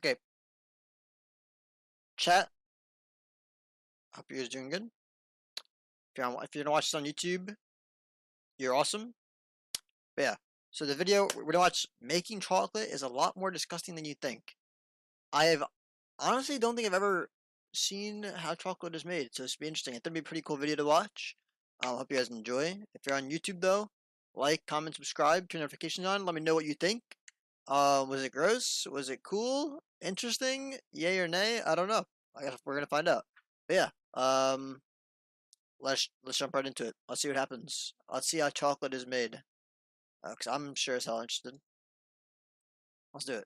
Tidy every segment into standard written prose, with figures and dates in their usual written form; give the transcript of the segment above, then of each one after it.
Okay, chat. Hope you guys doing good. If you're gonna watch this on YouTube, you're awesome. But yeah, so the video we're gonna watch making chocolate is a lot more disgusting than you think. I have honestly don't think I've ever seen how chocolate is made, so it's be interesting. It's gonna be a pretty cool video to watch. I hope you guys enjoy. If you're on YouTube though, like, comment, subscribe, turn notifications on. Let me know what you think. Was it gross? Was it cool? Interesting? Yay or nay? I don't know. I guess we're gonna find out. But yeah, let's jump right into it. Let's see what happens. Let's see how chocolate is made. Cause I'm sure as hell interested. Let's do it.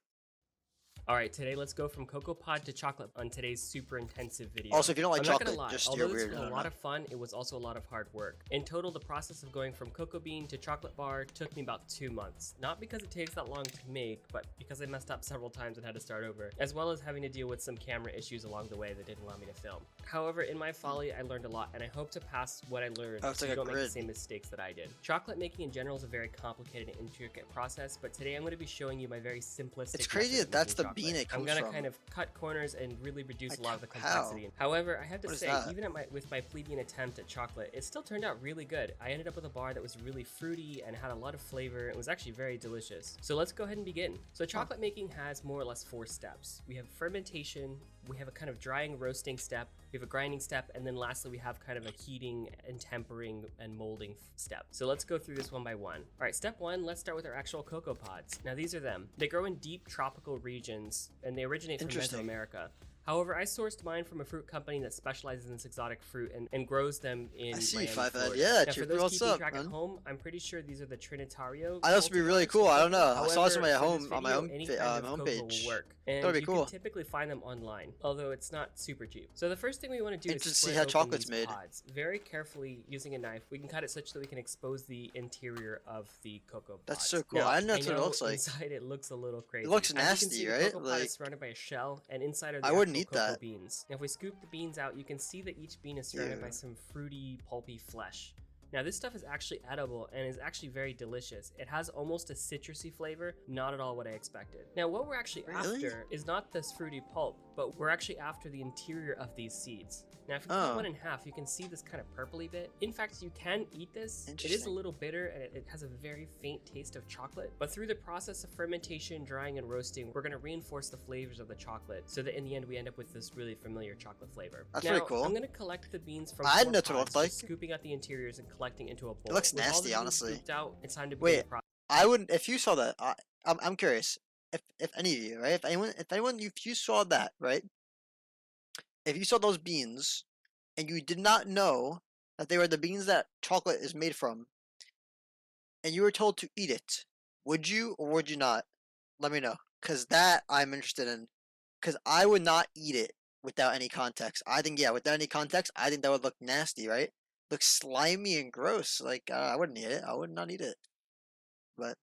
Alright, today let's go from cocoa pod to chocolate on today's super intensive video. Also, if you don't like I'm not chocolate, gonna lie, just although you're this weird. was a lot of fun, it was also a lot of hard work. In total, the process of going from cocoa bean to chocolate bar took me about 2 months. Not because it takes that long to make, but because I messed up several times and had to start over, as well as having to deal with some camera issues along the way that didn't allow me to film. However, in my folly, I learned a lot, and I hope to pass what I learned so you don't make the same mistakes that I did. Chocolate making in general is a very complicated and intricate process, but today I'm going to be showing you my very simplistic. It's crazy that that's the bean it comes from. Kind of cut corners and really reduce a lot of the complexity. However, I have to say, even with my plebeian attempt at chocolate, it still turned out really good. I ended up with a bar that was really fruity and had a lot of flavor. It was actually very delicious. So let's go ahead and begin. So chocolate making has more or less 4 steps. We have fermentation, we have a kind of drying, roasting step, we have a grinding step, and then lastly we have kind of a heating and tempering and molding step. So let's go through this one by one. All right, step 1, let's start with our actual cocoa pods. Now these are them. They grow in deep tropical regions and they originate from Mesoamerica. However, I sourced mine from a fruit company that specializes in this exotic fruit and grows them in Miami, Florida. Yeah, now, for those keeping track at home, I'm pretty sure these are the Trinitario. I those would be really cool. I don't know. However, I saw some at home video, on my home homepage. Will work. And that would be cool. You can typically find them online, although it's not super cheap. So the first thing we want to do is see how chocolate's made. Pods. Very carefully using a knife, we can cut it such that we can expose the interior of the cocoa pods. That's so cool. Now, I know that's what it looks like. Inside it looks a little crazy. It looks nasty, right? The cocoa pod is surrounded by a shell, and inside are the I wouldn't eat cocoa that. beans. Now, if we scoop the beans out, you can see that each bean is surrounded by some fruity, pulpy flesh. Now, this stuff is actually edible and is actually very delicious. It has almost a citrusy flavor, not at all what I expected. Now, what we're actually after is not this fruity pulp, but we're actually after the interior of these seeds. Now, if you cut one in half, you can see this kind of purpley bit. In fact, you can eat this. It is a little bitter and it has a very faint taste of chocolate. But through the process of fermentation, drying, and roasting, we're going to reinforce the flavors of the chocolate so that in the end we end up with this really familiar chocolate flavor. That's pretty cool. I'm going to collect the beans from I know what it looks like. Scooping out the interiors and collecting into a bowl. It looks nasty, honestly. Out, it's time to wait. I wouldn't. If you saw that, I'm curious. If any of you, right? If you saw that, right? If you saw those beans, and you did not know that they were the beans that chocolate is made from, and you were told to eat it, would you or would you not? Let me know, cause that I'm interested in. Cause I would not eat it without any context. I think without any context, I think that would look nasty, right? Looks slimy and gross. Like I wouldn't eat it. I would not eat it. But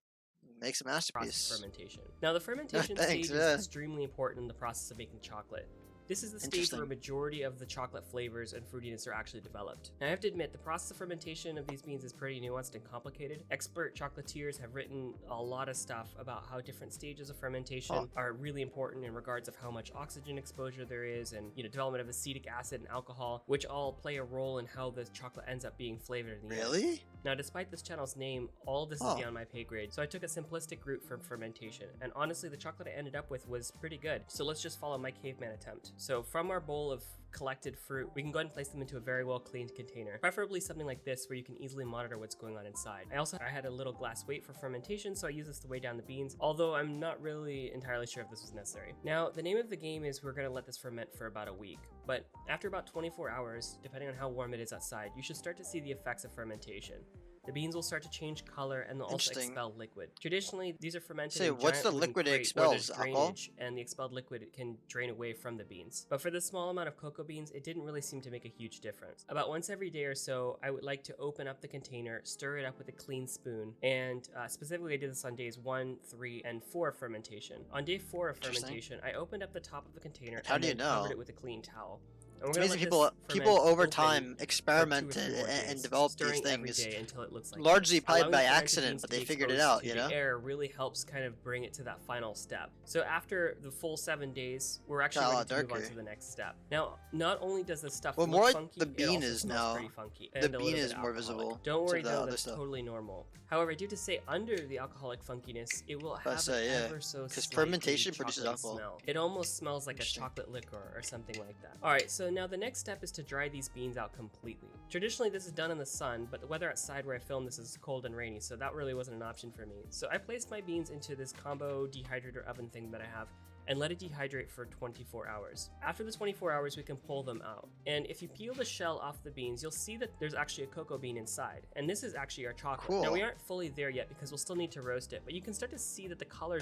makes a masterpiece. Fermentation. Now the fermentation stage is extremely important in the process of making chocolate. This is the stage where a majority of the chocolate flavors and fruitiness are actually developed. Now, I have to admit, the process of fermentation of these beans is pretty nuanced and complicated. Expert chocolatiers have written a lot of stuff about how different stages of fermentation are really important in regards of how much oxygen exposure there is and development of acetic acid and alcohol, which all play a role in how the chocolate ends up being flavored in the end. Now, despite this channel's name, all of this is beyond my pay grade, so I took a simplistic route from fermentation, and honestly, the chocolate I ended up with was pretty good. So let's just follow my caveman attempt. So from our bowl of collected fruit, we can go ahead and place them into a very well cleaned container, preferably something like this where you can easily monitor what's going on inside. I had a little glass weight for fermentation, so I use this to weigh down the beans, although I'm not really entirely sure if this was necessary. Now, the name of the game is we're going to let this ferment for about a week, but after about 24 hours, depending on how warm it is outside, you should start to see the effects of fermentation. The beans will start to change color and they'll also expel liquid. Traditionally, these are fermented in what's the liquid it expels? Alcohol? And the expelled liquid can drain away from the beans. But for the small amount of cocoa beans, it didn't really seem to make a huge difference. About once every day or so, I would like to open up the container, stir it up with a clean spoon, and specifically I did this on days 1, 3, and 4 of fermentation. On day 4 of fermentation, I opened up the top of the container and then covered it with a clean towel. And we're It's gonna amazing let people over open time for 2 or experiment 3 more and days, develop these stirring every things. day until it looks like Largely this. probably Allowing by the fermented accident, beans but to they be figured it exposed out, to you the know? air really helps kind of bring it to that final step. So after the full 7 days, we're Got actually a ready lot to move on darker. to the next step. Now, not only does this stuff Well, look more like funky, the it bean also is smells now. pretty funky The and a bean little bit is more alcoholic. visible Don't to worry the though, other that's stuff. totally normal. However, I do to say under the alcoholic funkiness, it will have Say, an yeah, ever so because slightly fermentation produces chocolatey alcohol. smell. It almost smells like a Interesting. chocolate liquor or something like that. Alright, so now the next step is to dry these beans out completely. Traditionally this is done in the sun, but the weather outside where I filmed this is cold and rainy, so that really wasn't an option for me. So I placed my beans into this combo dehydrator oven thing that I have and let it dehydrate for 24 hours. After the 24 hours, we can pull them out. And if you peel the shell off the beans, you'll see that there's actually a cocoa bean inside. And this is actually our chocolate. Cool. Now we aren't fully there yet because we'll still need to roast it, but you can start to see that the color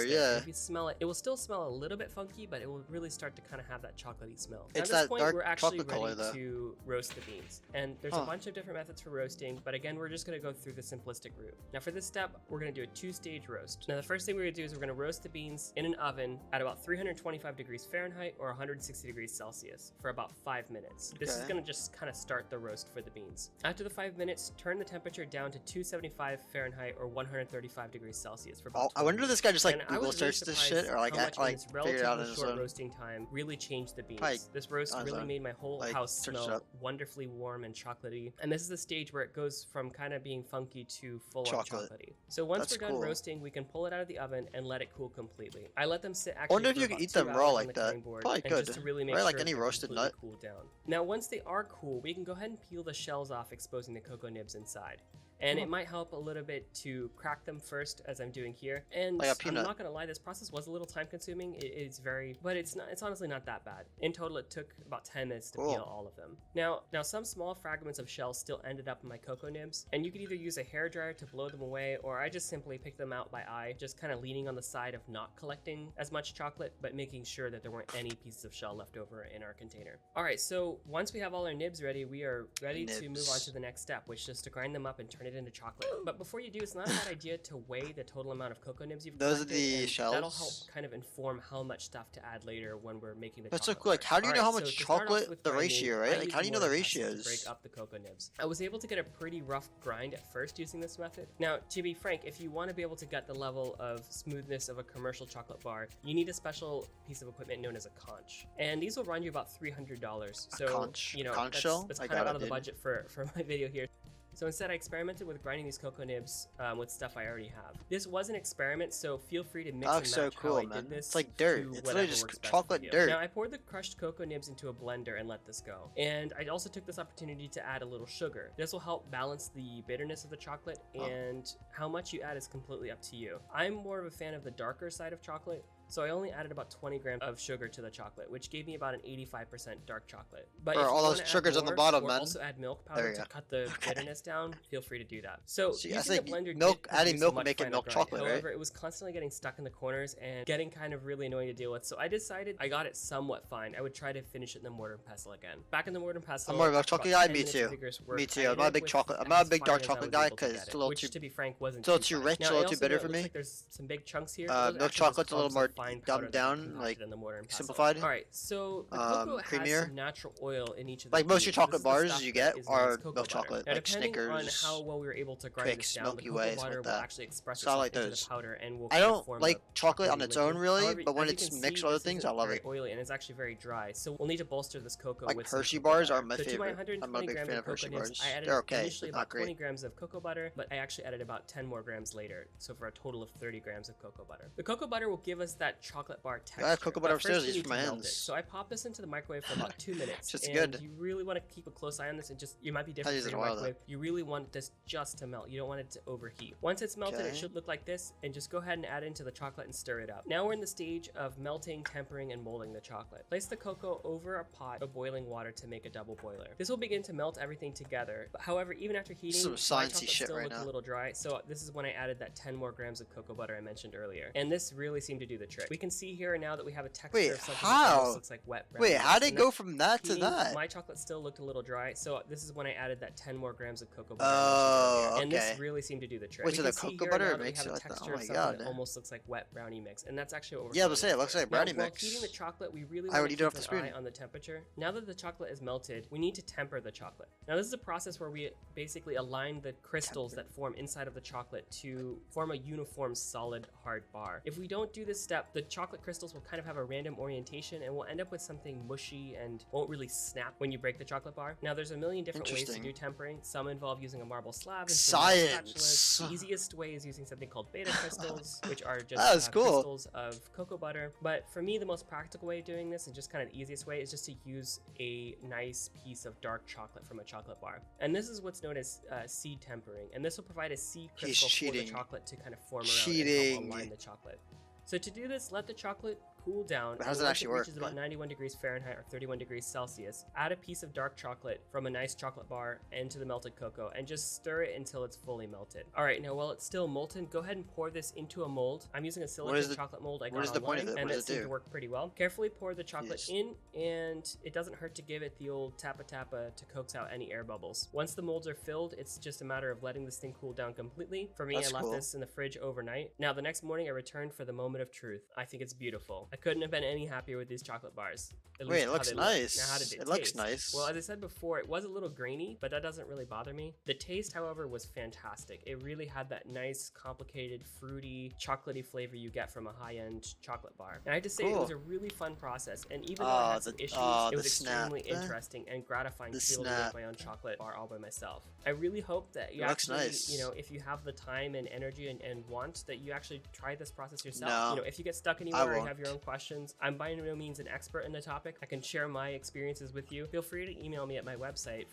yeah. If you smell it, it will still smell a little bit funky, but it will really start to kind of have that chocolatey smell. It's at this that point, dark we're actually chocolate ready color, though. to roast the beans. And there's a bunch of different methods for roasting, but again, we're just gonna go through the simplistic route. Now for this step, we're gonna do a 2-stage roast. Now the first thing we're gonna do is we're gonna roast the beans in an oven at about 325 degrees Fahrenheit or 160 degrees Celsius for about 5 minutes. This is gonna just kind of start the roast for the beans. After the 5 minutes, turn the temperature down to 275 Fahrenheit or 135 degrees Celsius for about 20 I wonder if this guy just like minutes. And I Google was really searched this shit or like surprised how much in this figured it out on relatively his short own. roasting time really changed the beans. Probably This roast on his really own. made my whole Like, house searched it smell up. wonderfully warm and chocolatey. And this is the stage where it goes from kind of being funky to full on Chocolate. chocolatey. So once That's we're done cool. roasting, we can pull it out of the oven and let it cool completely. I let them sit I actually wonder if for you about could eat 2 them hours raw on like the that. cutting board, Probably and could. just to really make Right, sure like any they're roasted completely nut. cooled down. Now once they are cool, we can go ahead and peel the shells off, exposing the cocoa nibs inside. And it might help a little bit to crack them first, as I'm doing here. And Like a I'm peanut. not gonna lie, this process was a little time consuming. It's very, but it's honestly not that bad. In total, it took about 10 minutes to Cool. peel all of them. Now some small fragments of shell still ended up in my cocoa nibs, and you could either use a hairdryer to blow them away, or I just simply picked them out by eye, just kind of leaning on the side of not collecting as much chocolate, but making sure that there weren't any pieces of shell left over in our container. All right, so once we have all our nibs ready, we are ready to move on to the next step, which is to grind them up and turn it into chocolate. But before you do, it's not a bad idea to weigh the total amount of cocoa nibs you've Those are collected, the and shells? that'll help kind of inform how much stuff to add later when we're making the That's so chocolate cool. Like, bar. how do you know how Alright, much so to start off chocolate with the grinding, ratio, I right? Like, use how do you know the mortar pestle to ratios? break up the cocoa nibs. I was able to get a pretty rough grind at first using this method. Now, to be frank, if you want to be able to get the level of smoothness of a commercial chocolate bar, you need a special piece of equipment known as a conch. And these will run you about $300. So, conch? you know, Conch that's, shell? that's I kind of got out it, of the dude. budget for my video here. So instead, I experimented with grinding these cocoa nibs with stuff I already have. This was an experiment, so feel free to mix That and looks match so how cool, I man. did this. It's like dirt. to It's whatever literally just works best chocolate for you. dirt. Now I poured the crushed cocoa nibs into a blender and let this go. And I also took this opportunity to add a little sugar. This will help balance the bitterness of the chocolate, and how much you add is completely up to you. I'm more of a fan of the darker side of chocolate, so I only added about 20 grams of sugar to the chocolate, which gave me about an 85% dark chocolate. But Or if you all those wanna add sugars on the more, bottom, or man. also add milk There powder you to go. cut the Okay. bitterness down, feel free to do that. So See, I using the think blender milk- did adding produce a milk will much make it finer milk grind. chocolate, right? However, it was constantly getting stuck in the corners and getting kind of really annoying to deal with. So I decided I got it somewhat fine. I would try to finish it in the mortar and pestle again. Back in the mortar and pestle, I'm more of a after chocolate about guy. 10 Me minutes too. of vigorous work, Me too. I I'm ended not a up big with chocolate. I'm as not a big fine dark as I chocolate was guy able to because get it's it, a little which, too. to be frank, wasn't It's a little too too fine. rich, Now, a I little too also bitter know it for looks me. like there's some big chunks here. Those Milk actually just chocolate's a little clumps more of fine powder dumbed that down, concocted like, in the mortar and pestle. simplified. All right, so the cocoa has Creamier. some natural oil in each of the Like most of your beans. chocolate This is the bars stuff you that get is known as are cocoa milk butter. chocolate, Now, like depending on Snickers, how well we were able to grind Twix, this down, Milky the cocoa Ways, butter like will that. actually express So I itself like into those. the powder and will I kind of don't form like a chocolate on chocolatey its own liquid. really, However, but when as you it's can mixed see, with other this things, isn't I love very it. oily, and it's actually very dry. So we'll need to bolster this cocoa Like with some Hershey cocoa bars butter. are my So to my favorite. 120 I'm not a big grams fan of of Hershey cocoa nibs, bars. I added They're okay, initially but not about 20 great. grams of cocoa butter, but I actually added about 10 more grams later, so for a total of 30 grams of cocoa butter. The cocoa butter will give us that chocolate bar texture. I have cocoa butter but first upstairs, we just need for to my melt hands. it. So I pop this into the microwave for about 2 minutes. Just and good. you really want to keep a close eye on this, and just, it might be I different use for it your in a while, microwave. You really want this just to melt. You don't want it to overheat. Once it's melted, it Okay. should look like this, and just go ahead and add it into the chocolate and stir it up. Now we're in the stage of melting, tempering, and molding the chocolate. Place the cocoa over a pot of boiling water to make a double boiler. This will begin to melt everything together. But however, even after heating, Some my sciencey chocolate shit still right looked now. a little dry, so this is when I added that 10 more grams of cocoa butter I mentioned earlier. And this really seemed to do the trick. trick. We can see here now that we have a texture Wait, of something how? that almost looks like wet brownie. Wait, how did it go from that to that? My chocolate still looked a little dry, so this is when I added that 10 more grams of cocoa butter. Oh, okay. And this really seemed to do the trick. Wait, so the cocoa butter makes it like that? Oh my god. That almost looks like wet brownie mix, and that's actually what we're Yeah, but say it looks like brownie mix. While heating the chocolate, we really want to keep an eye on the temperature. Now that the chocolate is melted, we need to temper the chocolate. Now this is a process where we basically align the crystals that form inside of the chocolate to form a uniform solid hard bar. If we don't do this step, the chocolate crystals will kind of have a random orientation and we'll end up with something mushy and won't really snap when you break the chocolate bar. Now there's a million different ways to do tempering. Some involve using a marble slab and science. The easiest way is using something called beta crystals, which are just crystals of cocoa butter. But for me, the most practical way of doing this and just kind of the easiest way is just to use a nice piece of dark chocolate from a chocolate bar. And this is what's known as seed tempering. And this will provide a seed crystal for the chocolate to kind of form around and help align the chocolate. So to do this, let the chocolate cool down. How does it actually work? Reaches about 91 degrees Fahrenheit or 31 degrees Celsius. Add a piece of dark chocolate from a nice chocolate bar into the melted cocoa and just stir it until it's fully melted. All right, now while it's still molten, go ahead and pour this into a mold. I'm using a silicone chocolate mold I got online, and it seemed to work pretty well. Carefully pour the chocolate in, and it doesn't hurt to give it the old tappa-tappa to coax out any air bubbles. Once the molds are filled, it's just a matter of letting this thing cool down completely. For me, I left this in the fridge overnight. Now the next morning, I returned for the moment of truth. I think it's beautiful. I couldn't have been any happier with these chocolate bars. Wait, it looks nice. Now, how did it taste? Looks nice. Well, as I said before, it was a little grainy, but that doesn't really bother me. The taste, however, was fantastic. It really had that nice, complicated, fruity, chocolatey flavor you get from a high-end chocolate bar. And I have to say, it was a really fun process. And even though I had some issues, it was extremely interesting and gratifying to be able to make my own chocolate bar all by myself. I really hope that you actually, you know, if you have the time and energy and want, that you actually try this process yourself. You know, if you get stuck anywhere or you have your own questions, I'm by no means an expert in the topic. I can share my experiences with you. Feel free to email me at my website.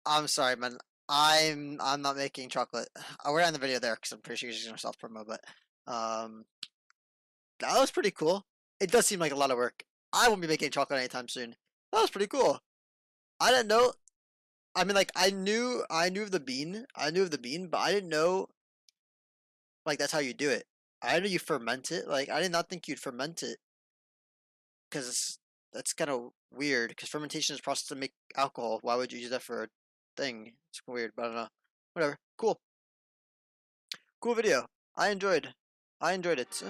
I'm sorry, man. I'm not making chocolate. I'll end the video there because I'm pretty sure she's gonna self promo. But that was pretty cool. It does seem like a lot of work. I won't be making chocolate anytime soon. That was pretty cool. I didn't know. I mean, like I knew of the bean. I knew of the bean, but I didn't know. Like that's how you do it. I know you ferment it. Like I did not think you'd ferment it. Because that's kind of weird. Because fermentation is a process to make alcohol. Why would you use that for a thing? It's weird, but I don't know. Whatever. Cool. Cool video. I enjoyed it.